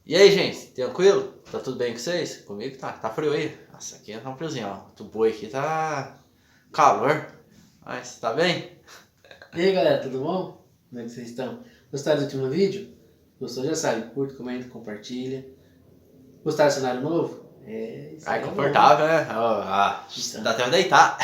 E aí, gente, tranquilo? Tá tudo bem com vocês? Comigo tá frio aí. Nossa, aqui tá um friozinho, ó. O boi aqui tá calor. Mas tá bem? E aí galera, tudo bom? Como é que vocês estão? Gostaram do último vídeo? Gostou? Já sabe, curte, comenta, compartilha. Gostaram do cenário novo? Isso Ai, aí é bom. confortável, né? Dá até pra deitar.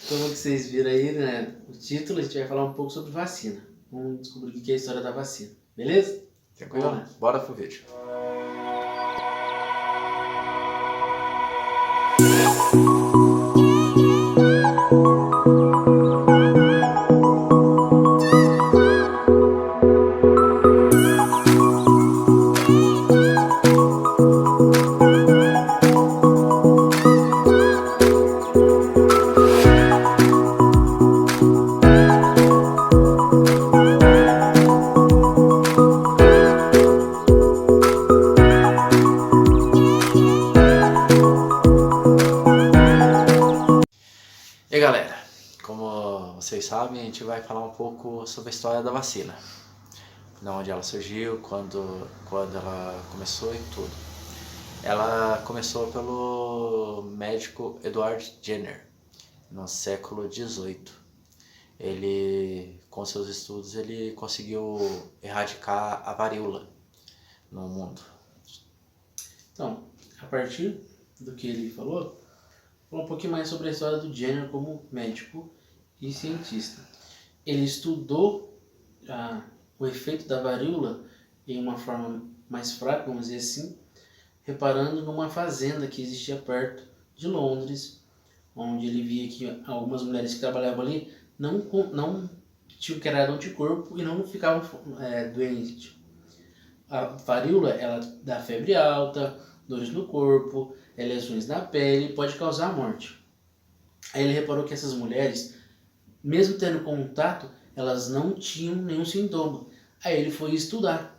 Como que vocês viram aí, né? O título, a gente vai falar um pouco sobre vacina. Vamos descobrir o que é a história da vacina, beleza? Vamos Tranquilo? lá. Bora pro vídeo. E aí, galera, como vocês sabem, a gente vai falar um pouco sobre a história da vacina. De onde ela surgiu, quando ela começou e tudo. Ela começou pelo médico Edward Jenner, no século XVIII. Ele, com seus estudos, ele conseguiu erradicar a varíola no mundo. Então, a partir do que ele falou, um pouquinho mais sobre a história do Jenner como médico e cientista. Ele estudou o efeito da varíola em uma forma mais fraca, vamos dizer assim, reparando numa fazenda que existia perto de Londres, onde ele via que algumas mulheres que trabalhavam ali não tinham criado anticorpo e não ficavam doentes. A varíola ela dá febre alta, dores no corpo, lesões na pele e pode causar a morte. Aí ele reparou que essas mulheres, mesmo tendo contato, elas não tinham nenhum sintoma. Aí ele foi estudar.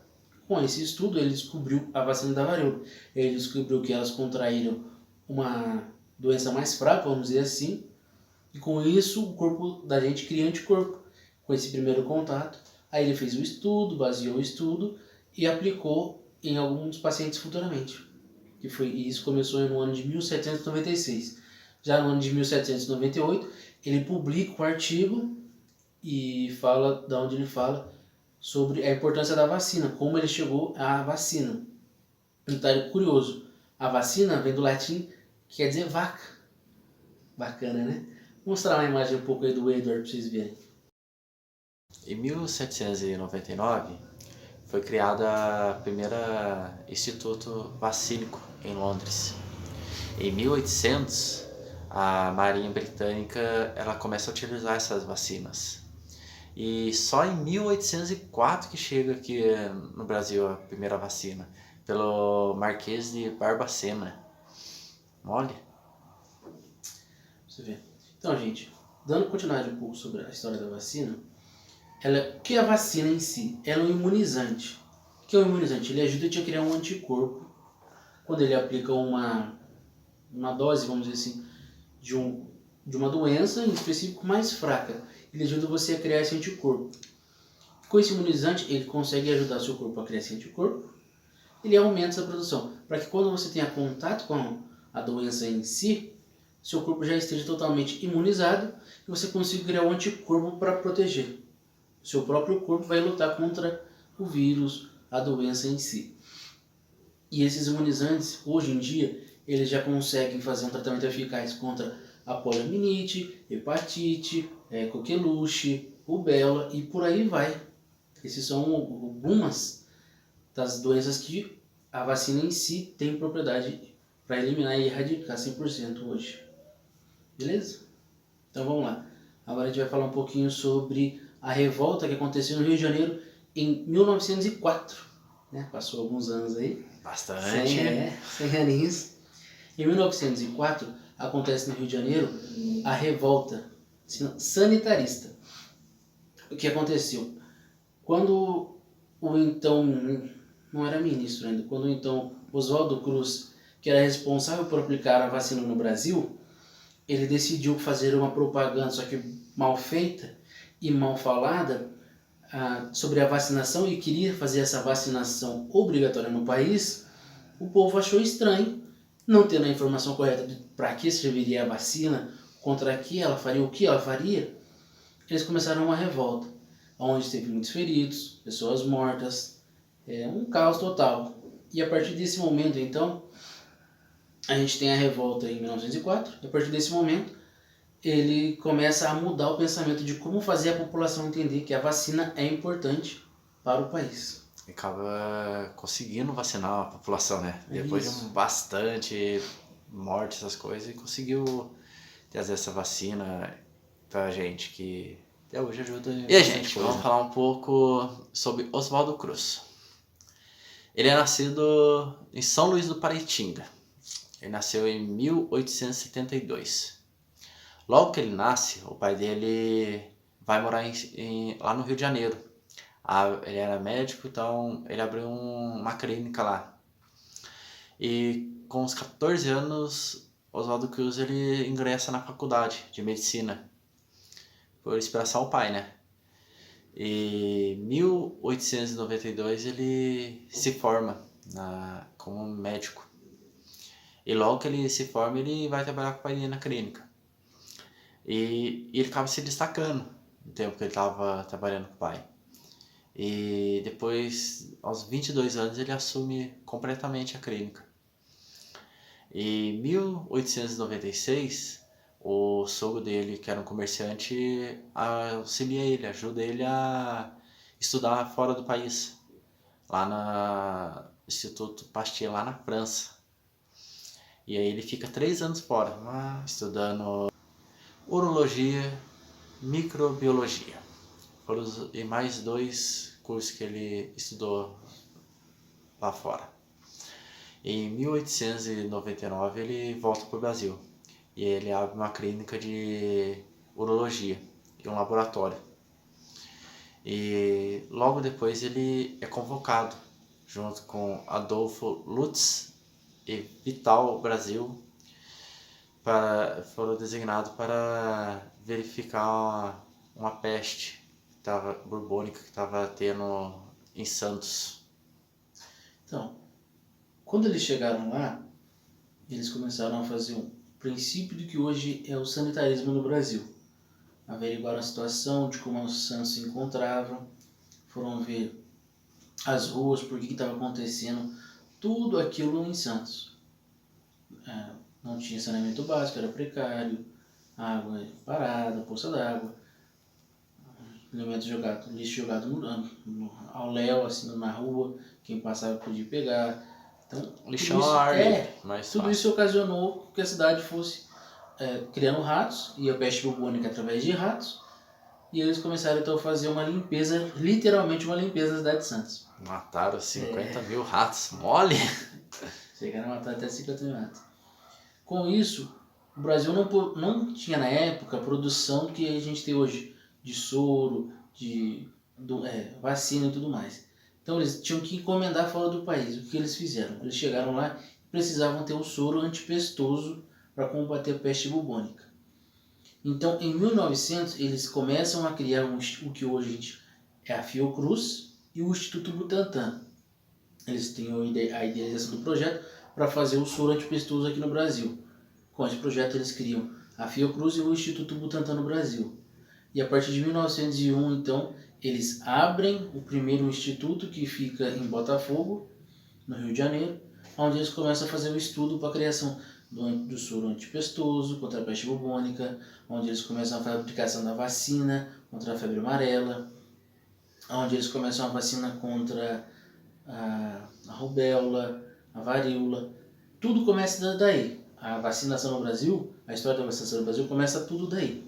Com esse estudo, ele descobriu a vacina da varíola. Ele descobriu que elas contraíram uma doença mais fraca, vamos dizer assim, e com isso o corpo da gente cria anticorpo. Com esse primeiro contato, aí ele fez o estudo, baseou o estudo e aplicou em alguns pacientes futuramente. E isso começou no ano de 1796. Já no ano de 1798, ele publica o artigo e fala, da onde ele fala sobre a importância da vacina, como ele chegou à vacina. Um detalhe curioso, a vacina vem do latim que quer dizer vaca. Bacana, né? Vou mostrar uma imagem um pouco aí do Edward para vocês verem. Em 1799 foi criada a primeira Instituto Vacínico em Londres. Em 1800 a Marinha Britânica ela começa a utilizar essas vacinas. E só em 1804 que chega aqui no Brasil a primeira vacina, pelo Marquês de Barbacena. Olha. Você vê. Então, gente, dando continuidade um pouco sobre a história da vacina, o que é a vacina em si? Ela é um imunizante. O que é um imunizante? Ele ajuda a te criar um anticorpo quando ele aplica uma dose, vamos dizer assim, de uma doença, em específico mais fraca. Ele ajuda você a criar esse anticorpo. Com esse imunizante, ele consegue ajudar seu corpo a criar esse anticorpo. Ele aumenta essa produção, para que quando você tenha contato com a doença em si, seu corpo já esteja totalmente imunizado e você consiga criar um anticorpo para proteger. Seu próprio corpo vai lutar contra o vírus, a doença em si. E esses imunizantes, hoje em dia, eles já conseguem fazer um tratamento eficaz contra a poliomielite, hepatite, coqueluche, rubéola e por aí vai. Esses são algumas das doenças que a vacina em si tem propriedade para eliminar e erradicar 100% hoje. Beleza? Então vamos lá. Agora a gente vai falar um pouquinho sobre a revolta que aconteceu no Rio de Janeiro em 1904. Né? Passou alguns anos aí. Bastante. 100 aninhos. Em 1904 acontece no Rio de Janeiro a revolta sanitarista. O que aconteceu? Quando o então, não era ministro ainda, quando o então Oswaldo Cruz, que era responsável por aplicar a vacina no Brasil, ele decidiu fazer uma propaganda, só que mal feita e mal falada, sobre a vacinação e queria fazer essa vacinação obrigatória no país, o povo achou estranho, não tendo a informação correta de para que serviria a vacina, contra que ela faria, o que ela faria. Eles começaram uma revolta, onde teve muitos feridos, pessoas mortas, um caos total. E a partir desse momento, então, a gente tem a revolta em 1904, e a partir desse momento, ele começa a mudar o pensamento de como fazer a população entender que a vacina é importante para o país. E acaba conseguindo vacinar a população, né? Depois Isso. de bastante morte, essas coisas, e conseguiu trazer essa vacina pra gente, que até hoje ajuda em E, bastante gente, coisa. Vamos falar um pouco sobre Oswaldo Cruz. Ele é nascido em São Luís do Paraitinga. Ele nasceu em 1872. Logo que ele nasce, o pai dele vai morar lá no Rio de Janeiro. Ele era médico, então ele abriu uma clínica lá. E com os 14 anos, Oswaldo Cruz ele ingressa na faculdade de medicina, por inspiração ao pai, né? E em 1892 ele se forma como médico. E logo que ele se forma, ele vai trabalhar com o pai dele na clínica. E ele acaba se destacando no tempo que ele estava trabalhando com o pai. E depois, aos 22 anos, ele assume completamente a clínica. E em 1896, o sogro dele, que era um comerciante, auxilia ele, ajuda ele a estudar fora do país, lá no Instituto Pasteur, lá na França. E aí ele fica 3 anos fora, estudando urologia, microbiologia. E mais 2 cursos que ele estudou lá fora. Em 1899 ele volta para o Brasil e ele abre uma clínica de urologia e um laboratório. E logo depois ele é convocado junto com Adolfo Lutz e Vital Brasil, foram designados para verificar uma peste bubônica que estava tendo em Santos. Então, quando eles chegaram lá, eles começaram a fazer um princípio do que hoje é o sanitarismo no Brasil. Averiguaram a situação de como os Santos se encontravam, foram ver as ruas, por que estava acontecendo, tudo aquilo em Santos. Não tinha saneamento básico, era precário, água parada, poça d'água, lixo jogado ao léu, assim, na rua, quem passava podia pegar. Então, lixão ao ar livre, tudo isso ocasionou que a cidade fosse criando ratos, e a peste bubônica através de ratos, e eles começaram então a fazer uma limpeza, literalmente uma limpeza da cidade de Santos. Mataram 50 mil ratos, mole! Chegaram a matar até 50 mil ratos. Com isso, o Brasil não tinha na época a produção que a gente tem hoje, de soro, de vacina e tudo mais. Então eles tinham que encomendar fora do país. O que eles fizeram? Eles chegaram lá e precisavam ter um soro antipestoso para combater a peste bubônica. Então, em 1900, eles começam a criar o que hoje é a Fiocruz e o Instituto Butantan. Eles têm a idealização do projeto para fazer o soro antipestoso aqui no Brasil. Com esse projeto, eles criam a Fiocruz e o Instituto Butantan no Brasil. E a partir de 1901, então, eles abrem o primeiro instituto, que fica em Botafogo, no Rio de Janeiro, onde eles começam a fazer o estudo para a criação do soro antipestoso contra a peste bubônica, onde eles começam a fabricação da vacina contra a febre amarela, onde eles começam a vacina contra a rubéola, a varíola. Tudo começa daí. A vacinação no Brasil, a história da vacinação no Brasil começa tudo daí.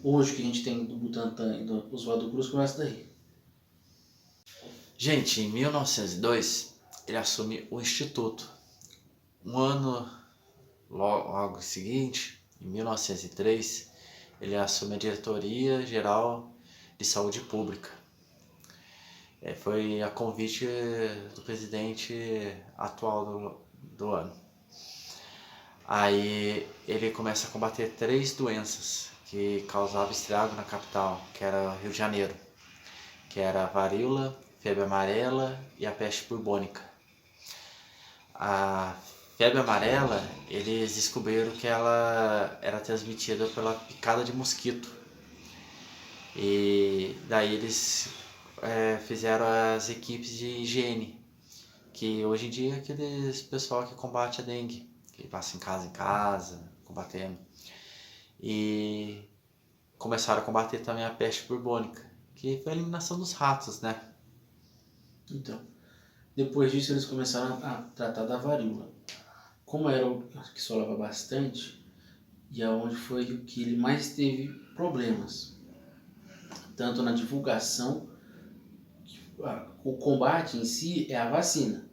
Hoje o que a gente tem do Butantan e do Oswaldo Cruz começa daí. Gente, em 1902 ele assume o Instituto. Um ano logo seguinte, em 1903, ele assume a Diretoria Geral de Saúde Pública. Foi a convite do presidente atual do ano. Aí ele começa a combater 3 doenças que causavam estrago na capital, que era Rio de Janeiro, que era a varíola, febre amarela e a peste bubônica. A febre amarela, eles descobriram que ela era transmitida pela picada de mosquito. E daí eles fizeram as equipes de higiene, que hoje em dia é aqueles pessoal que combate a dengue, que passa em casa, combatendo. E começaram a combater também a peste bubônica, que foi a eliminação dos ratos, né? Então, depois disso eles começaram a tratar da varíola. Como era o que solava bastante, e aonde foi o que ele mais teve problemas, tanto na divulgação, o combate em si é a vacina.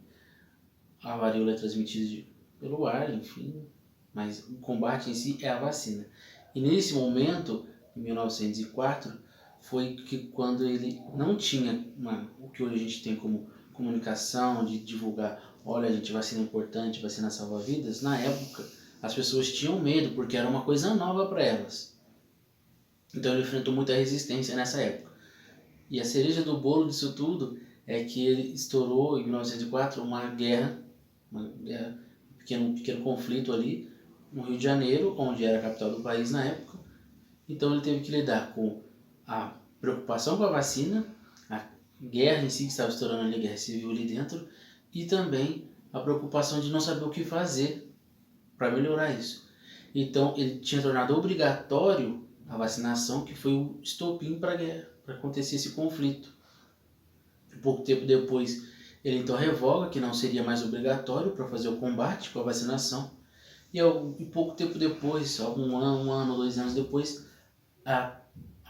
A varíola é transmitida pelo ar, enfim, mas o combate em si é a vacina. E nesse momento, em 1904, foi que quando ele não tinha o que hoje a gente tem como comunicação, de divulgar, olha gente, vacina é importante, vacina salva vidas, na época as pessoas tinham medo, porque era uma coisa nova para elas. Então ele enfrentou muita resistência nessa época. E a cereja do bolo disso tudo é que ele estourou em 1904 uma guerra, um pequeno conflito ali no Rio de Janeiro, onde era a capital do país na época. Então ele teve que lidar com a preocupação com a vacina, a guerra em si que estava estourando ali, a guerra civil ali dentro, e também a preocupação de não saber o que fazer para melhorar isso. Então ele tinha tornado obrigatório a vacinação, que foi o estopim para a guerra, para acontecer esse conflito. Pouco tempo depois ele então revoga que não seria mais obrigatório para fazer o combate com a vacinação. E pouco tempo depois, um ano, 2 anos depois, a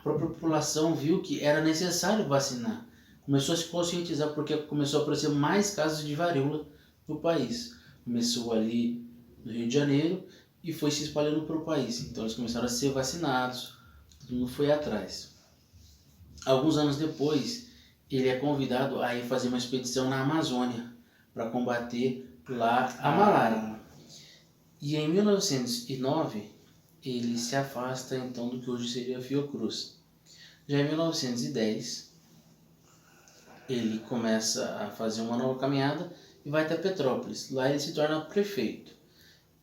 própria população viu que era necessário vacinar. Começou a se conscientizar porque começou a aparecer mais casos de varíola no país. Começou ali no Rio de Janeiro e foi se espalhando para o país. Então eles começaram a ser vacinados, todo mundo foi atrás. Alguns anos depois, ele é convidado a ir fazer uma expedição na Amazônia para combater lá a malária. E em 1909, ele se afasta então do que hoje seria a Fiocruz. Já em 1910, ele começa a fazer uma nova caminhada e vai até Petrópolis. Lá ele se torna prefeito.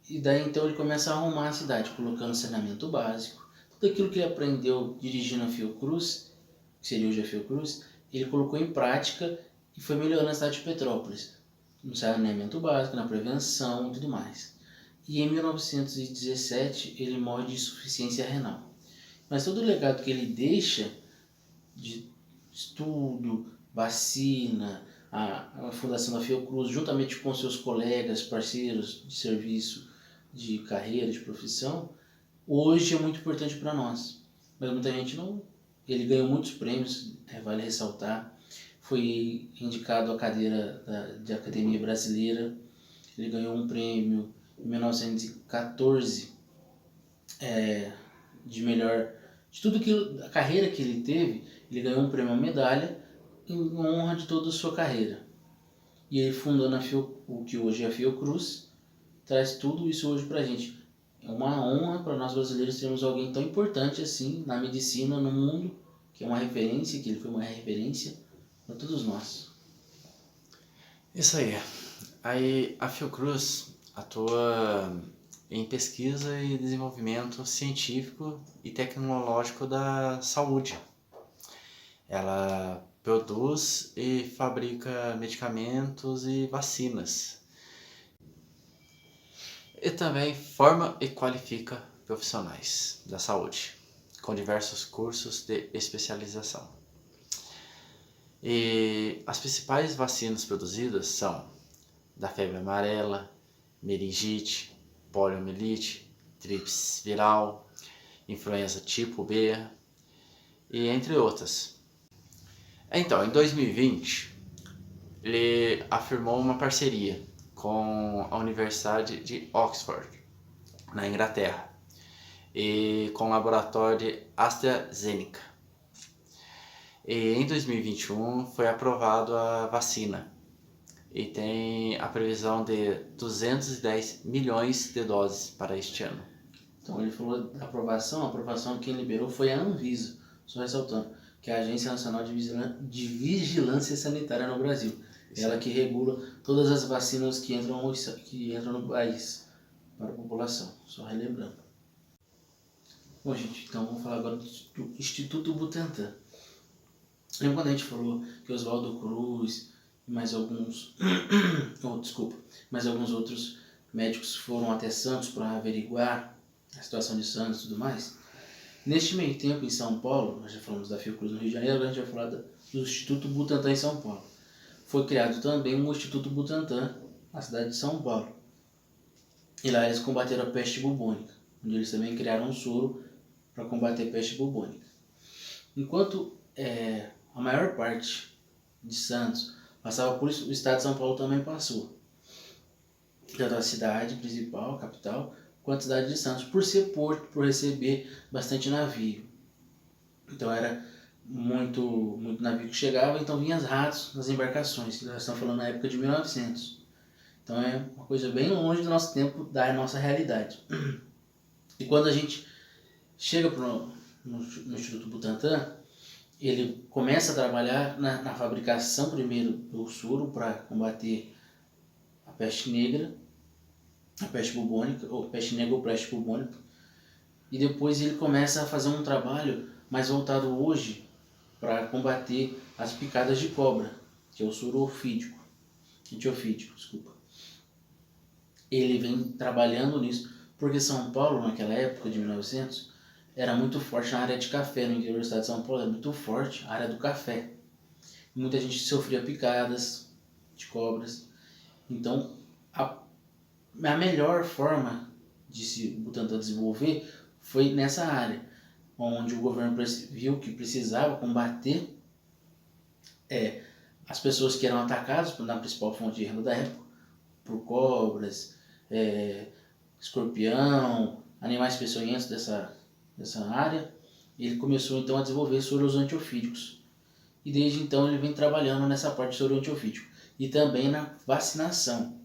E daí então ele começa a arrumar a cidade, colocando saneamento básico. Tudo aquilo que ele aprendeu dirigindo a Fiocruz, que seria hoje a Fiocruz, ele colocou em prática e foi melhorando a cidade de Petrópolis. No saneamento básico, na prevenção e tudo mais. E em 1917 ele morre de insuficiência renal. Mas todo o legado que ele deixa de estudo, vacina, a fundação da Fiocruz, juntamente com seus colegas, parceiros de serviço, de carreira, de profissão, hoje é muito importante para nós. Mas muita gente não... Ele ganhou muitos prêmios, vale ressaltar. Foi indicado à cadeira de Academia Brasileira. Ele ganhou um prêmio em 1914 de melhor... De tudo que a carreira que ele teve, ele ganhou um prêmio, uma medalha, em honra de toda a sua carreira. E ele fundando o que hoje é a Fiocruz, traz tudo isso hoje pra gente. É uma honra para nós brasileiros termos alguém tão importante assim na medicina, no mundo, que é uma referência, que ele foi uma referência para todos nós. Isso aí. Aí a Fiocruz atua em pesquisa e desenvolvimento científico e tecnológico da saúde. Ela produz e fabrica medicamentos e vacinas. E também forma e qualifica profissionais da saúde, com diversos cursos de especialização. E as principais vacinas produzidas são da febre amarela, meningite, poliomielite, tríplice viral, influenza tipo B, e entre outras. Então, em 2020, ele afirmou uma parceria com a Universidade de Oxford, na Inglaterra, e com o laboratório de AstraZeneca. E em 2021 foi aprovado a vacina e tem a previsão de 210 milhões de doses para este ano. Então ele falou da aprovação, a aprovação quem liberou foi a Anvisa, só ressaltando. que é a Agência Nacional de Vigilância Sanitária no Brasil. Ela que regula todas as vacinas que entram no país para a população. Só relembrando. Bom, gente, então vamos falar agora do Instituto Butantan. Lembra quando a gente falou que Oswaldo Cruz e mais alguns outros médicos foram até Santos para averiguar a situação de Santos e tudo mais? Neste meio tempo, em São Paulo, nós já falamos da Fiocruz no Rio de Janeiro, agora a gente vai falar do Instituto Butantan em São Paulo. Foi criado também o Instituto Butantan na cidade de São Paulo. E lá eles combateram a peste bubônica, onde eles também criaram um soro para combater a peste bubônica. Enquanto a maior parte de Santos passava por isso, o estado de São Paulo também passou. Tanto a cidade principal, a capital, quanto a cidade de Santos, por ser porto, por receber bastante navio. Então era muito navio que chegava, então vinha os ratos nas embarcações, que nós estamos falando na época de 1900. Então é uma coisa bem longe do nosso tempo, da nossa realidade. E quando a gente chega no Instituto Butantan, ele começa a trabalhar na fabricação primeiro do soro para combater a peste negra, a peste bubônica, ou peste negra ou peste bubônica. E depois ele começa a fazer um trabalho mais voltado hoje para combater as picadas de cobra, que é o soro antiofídico, desculpa. Ele vem trabalhando nisso, porque São Paulo, naquela época de 1900, era muito forte na área de café, no interior do estado de São Paulo, era muito forte a área do café. Muita gente sofria picadas de cobras. Então, a melhor forma de se Butantan desenvolver foi nessa área, onde o governo viu que precisava combater as pessoas que eram atacadas na principal fonte de renda da época, por cobras, escorpião, animais peçonhentos dessa área. Ele começou então a desenvolver soros antiofídicos. E desde então ele vem trabalhando nessa parte de soro antiofídico e também na vacinação.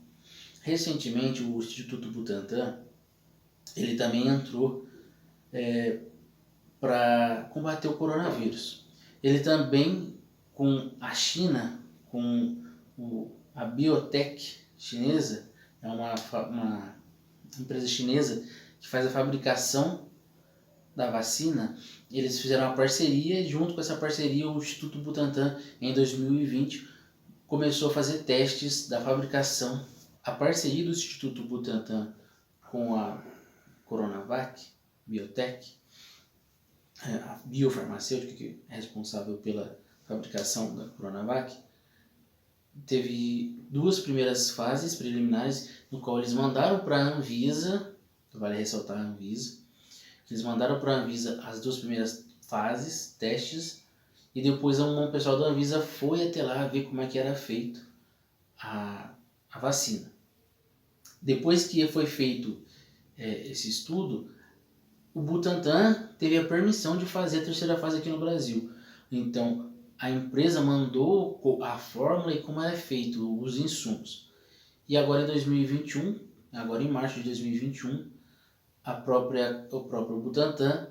Recentemente o Instituto Butantan ele também entrou para combater o coronavírus. Ele também, com a China, com a Biotech chinesa, é uma empresa chinesa que faz a fabricação da vacina, eles fizeram uma parceria e junto com essa parceria o Instituto Butantan em 2020 começou a fazer testes da fabricação. A parceria do Instituto Butantan com a Coronavac, Biotech, a biofarmacêutica que é responsável pela fabricação da Coronavac, teve 2 primeiras fases preliminares no qual eles mandaram para a Anvisa, vale ressaltar a Anvisa, eles mandaram para a Anvisa as 2 primeiras fases, testes, e depois um pessoal da Anvisa foi até lá ver como é que era feito a vacina. Depois que foi feito esse estudo, o Butantan teve a permissão de fazer a 3ª fase aqui no Brasil. Então, a empresa mandou a fórmula e como é feito os insumos. E agora em 2021, agora em março de 2021, o próprio Butantan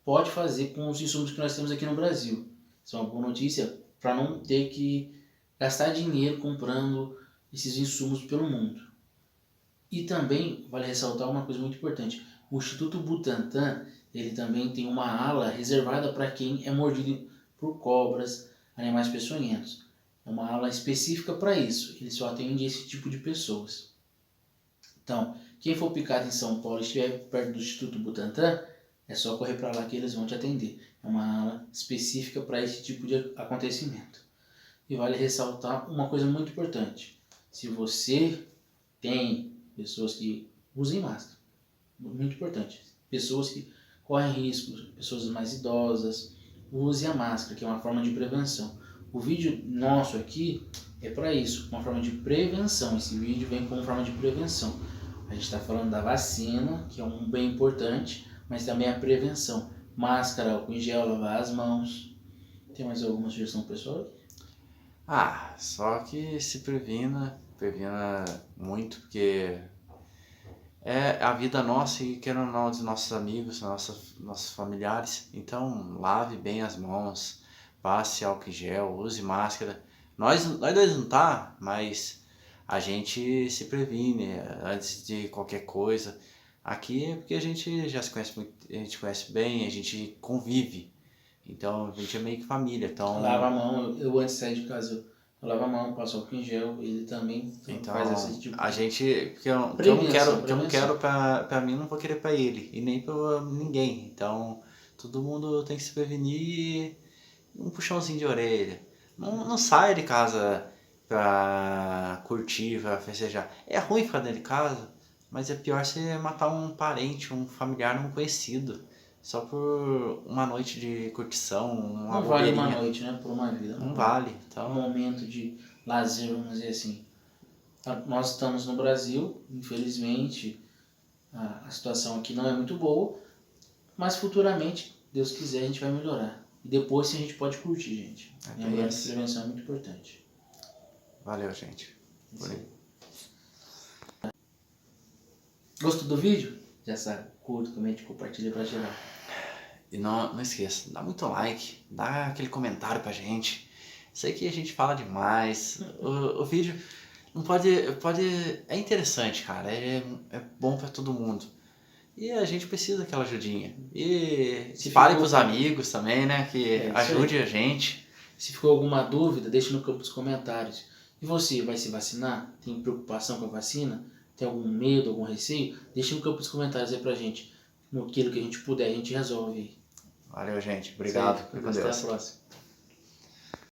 pode fazer com os insumos que nós temos aqui no Brasil. Isso é uma boa notícia para não ter que gastar dinheiro comprando esses insumos pelo mundo. E também vale ressaltar uma coisa muito importante. O Instituto Butantan ele também tem uma ala reservada para quem é mordido por cobras, animais peçonhentos. É uma ala específica para isso. Ele só atende esse tipo de pessoas. Então, quem for picado em São Paulo e estiver perto do Instituto Butantan, é só correr para lá que eles vão te atender. É uma ala específica para esse tipo de acontecimento. E vale ressaltar uma coisa muito importante. Se você tem pessoas que usem máscara, muito importante, pessoas que correm riscos, pessoas mais idosas, use a máscara, que é uma forma de prevenção. O vídeo nosso aqui é para isso, uma forma de prevenção. Esse vídeo vem como forma de prevenção. A gente está falando da vacina, que é um bem importante, mas também a prevenção. Máscara, álcool em gel, lavar as mãos. Tem mais alguma sugestão pessoal? Só que se previna muito, porque é a vida nossa e querendo ou não dos nossos amigos, nossos familiares. Então lave bem as mãos, passe álcool em gel, use máscara. Nós dois não tá, mas a gente se previne antes de qualquer coisa. Aqui é porque a gente já se conhece muito, a gente conhece bem, a gente convive. Então a gente é meio que família. Então, Lava a mão, eu antes de sair de casa, eu lavo a mão, passo álcool em gel, ele também então faz esse tipo a de gente, que eu não prevenção, quero pra mim, não vou querer pra ele. E nem pra ninguém. Então todo mundo tem que se prevenir. Um puxãozinho de orelha. Não saia de casa pra curtir, pra festejar. É ruim ficar dentro de casa, mas é pior você matar um parente, um familiar não conhecido. Só por uma noite de curtição, uma Não vale uma bobeirinha. noite, né? Por uma vida. Não vale. Um Então, momento de lazer, vamos dizer assim. Nós estamos no Brasil, infelizmente, a situação aqui não é muito boa, mas futuramente, Deus quiser, a gente vai melhorar. E depois sim a gente pode curtir, gente. É Lembrando que isso. prevenção é muito importante. valeu, gente. Isso aí. Gostou do vídeo? Já sabe, curta, comente, compartilha pra geral. E não esqueça, dá muito like, dá aquele comentário pra gente. Sei que a gente fala demais. O vídeo não é interessante, cara. É bom pra todo mundo. E a gente precisa daquela ajudinha. E Se fale ficou pros amigos também, né? Que isso ajude a gente. Se ficou alguma dúvida, deixe no campo dos comentários. E você, vai se vacinar? Tem preocupação com a vacina? Tem algum medo, algum receio? Deixe no campo dos comentários aí pra gente. No aquilo que a gente puder, a gente resolve. Valeu, gente. Obrigado. Certo? Fique com Até a Deus. próxima.